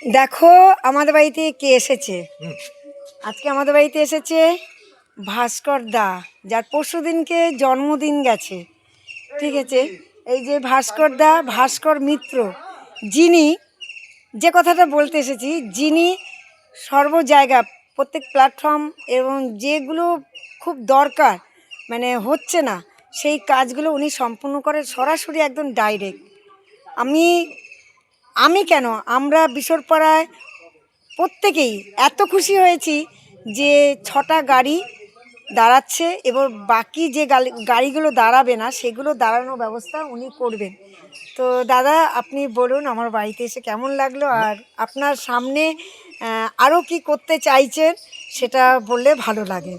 দেখো আমাদের বাড়িতে কে এসেছে। আজকে আমাদের বাড়িতে এসেছে ভাস্কর দা, যার পরশু দিনকে জন্মদিন গেছে। ঠিক আছে, এই যে ভাস্কর দা, ভাস্কর মিত্র, যিনি যে কথাটা বলতে এসেছি, যিনি সর্ব জায়গা প্রত্যেক প্ল্যাটফর্ম এবং যেগুলো খুব দরকার মানে হচ্ছে না সেই কাজগুলো উনি সম্পূর্ণ করে সরাসরি একদম ডাইরেক্ট। আমি আমি কেন, আমরা বিশরপাড়ায় প্রত্যেকেই এত খুশি হয়েছি যে 6টা গাড়ি দাঁড়াচ্ছে এবং বাকি যে গাড়িগুলো দাঁড়াবে না সেগুলো দাঁড়ানোর ব্যবস্থা উনি করবেন। তো দাদা আপনি বলুন আমার বাড়িতে এসে কেমন লাগলো, আর আপনার সামনে আরও কি করতে চাইছেন সেটা বললে ভালো লাগে।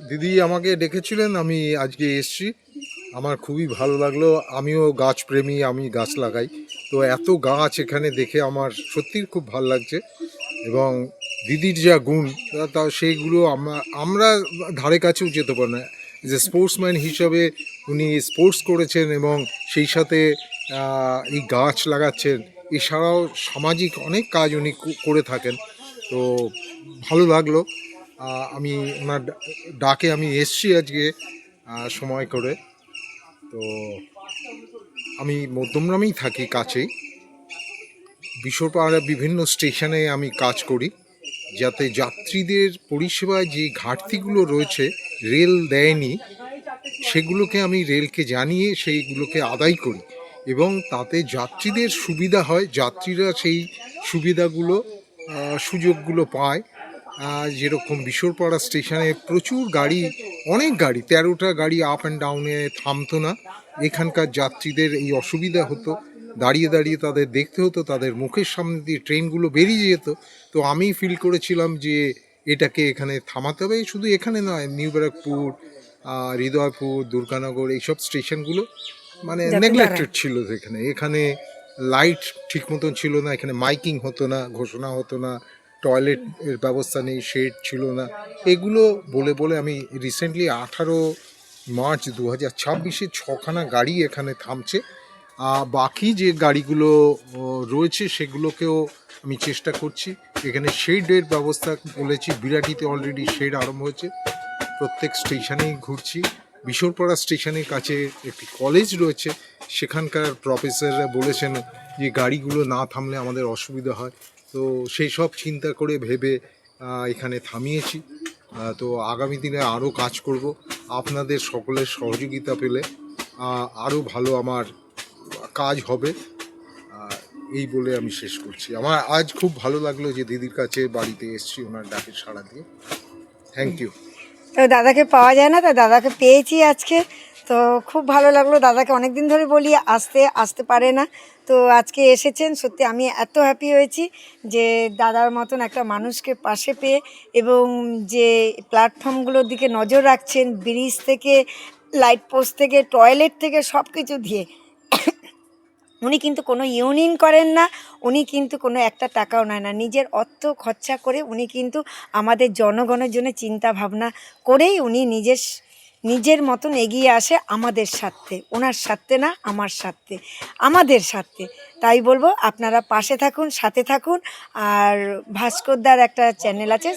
দিদি আমাকে ডেকেছিলেন, আমি আজকে এসেছি। আমার খুবই ভালো লাগলো। আমিও গাছপ্রেমী, আমি গাছ লাগাই। তো এত গাছ এখানে দেখে আমার সত্যিই খুব ভালো লাগছে। এবং দিদির যা গুণ তা সেইগুলো আমরা ধারে কাছেও যেতে পারি না। যে স্পোর্টসম্যান হিসাবে উনি স্পোর্টস করেছেন এবং সেই সাথে এই গাছ লাগাচ্ছেন। এছাড়াও সামাজিক অনেক কাজ উনি করে থাকেন। তো ভালো লাগলো। আমি ওনার ডাকে আমি এসছি আজকে সময় করে। তো আমি মধ্যমগ্রামেই থাকি, কাছেই। বিশ্বপাড়ার বিভিন্ন স্টেশনে আমি কাজ করি, যাতে যাত্রীদের পরিষেবায় যে ঘাটতিগুলো রয়েছে রেল দেয়নি সেগুলোকে আমি রেলকে জানিয়ে সেইগুলোকে আদায় করি এবং তাতে যাত্রীদের সুবিধা হয়, যাত্রীরা সেই সুবিধাগুলো সুযোগগুলো পায়। যেরকম বিশরপাড়া স্টেশনে প্রচুর গাড়ি, অনেক গাড়ি, 13টা গাড়ি আপ অ্যান্ড ডাউনে থামতো না। এখানকার যাত্রীদের এই অসুবিধা হতো, দাঁড়িয়ে দাঁড়িয়ে তাদের দেখতে হতো, তাদের মুখের সামনে দিয়ে ট্রেনগুলো বেরিয়ে যেত। তো আমি ফিল করেছিলাম যে এটাকে এখানে থামাতে হবে। শুধু এখানে নয়, নিউ ব্যারাকপুর, হৃদয়পুর, দুর্গানগর, এইসব স্টেশনগুলো মানে নেগলেক্টেড ছিল। এখানে এখানে লাইট ঠিক মতন ছিল না, এখানে মাইকিং হতো না, ঘোষণা হতো না, টয়লেট এর ব্যবস্থা নেই, শেড ছিল না। এগুলো বলে বলে আমি রিসেন্টলি 18 মার্চ 2026 6খানা গাড়ি এখানে থামছে। বাকি যে গাড়িগুলো রয়েছে সেগুলোকেও আমি চেষ্টা করছি। এখানে শেডের ব্যবস্থা বলেছি, বিরাটিতে অলরেডি শেড আরম্ভ হয়েছে। প্রত্যেক স্টেশনেই ঘুরছি। বিশরপাড়া স্টেশনের কাছে একটি কলেজ রয়েছে, সেখানকার প্রফেসররা বলেছেন যে গাড়িগুলো না থামলে আমাদের অসুবিধা হয়। তো সেই সব চিন্তা করে ভেবে এখানে থামিয়েছি। তো আগামী দিনে আরও কাজ করব। আপনাদের সকলের সহযোগিতা পেলে আরও ভালো আমার কাজ হবে। এই বলে আমি শেষ করছি। আমার আজ খুব ভালো লাগলো যে দিদির কাছে বাড়িতে এসেছি ওনার ডাকে সাড়া দিয়ে। Thank you. তো দাদাকে পাওয়া যায় না, তো দাদাকে পেয়েছি আজকে, তো খুব ভালো লাগলো। দাদাকে অনেক দিন ধরে বলি আসতে পারে না, তো আজকে এসেছেন। সত্যি আমি এত হ্যাপি হয়েছি যে দাদার মতন একটা মানুষকে পাশে পেয়ে, এবং যে প্ল্যাটফর্মগুলোর দিকে নজর রাখছেন, ব্রিজ থেকে লাইট পোস্ট থেকে টয়লেট থেকে সব কিছু দিয়ে। উনি কিন্তু কোনো ইউনিয়ন করেন না, উনি কিন্তু কোনো একটা টাকাও নেয় না, নিজের অর্থ খরচা করে উনি কিন্তু আমাদের জনগণের জন্য চিন্তা ভাবনা করেই উনি নিজের মতন এগিয়ে আসে আমাদের স্বার্থে, ওনার স্বার্থে না, আমার স্বার্থে, আমাদের স্বার্থে। তাই বলবো আপনারা পাশে থাকুন, সাথে থাকুন। আর ভাস্করদার একটা চ্যানেল আছে,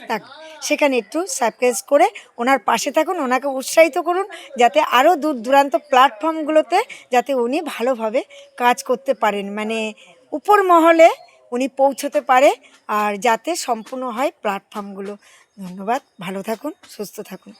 সেখানে একটু সাবস্ক্রাইব করে ওনার পাশে থাকুন, ওনাকে উৎসাহিত করুন যাতে আরও দূর দূরান্ত প্ল্যাটফর্মগুলোতে যাতে উনি ভালোভাবে কাজ করতে পারেন, মানে উপর মহলে উনি পৌঁছতে পারে, আর যাতে সম্পূর্ণ হয় প্ল্যাটফর্মগুলো। ধন্যবাদ, ভালো থাকুন, সুস্থ থাকুন।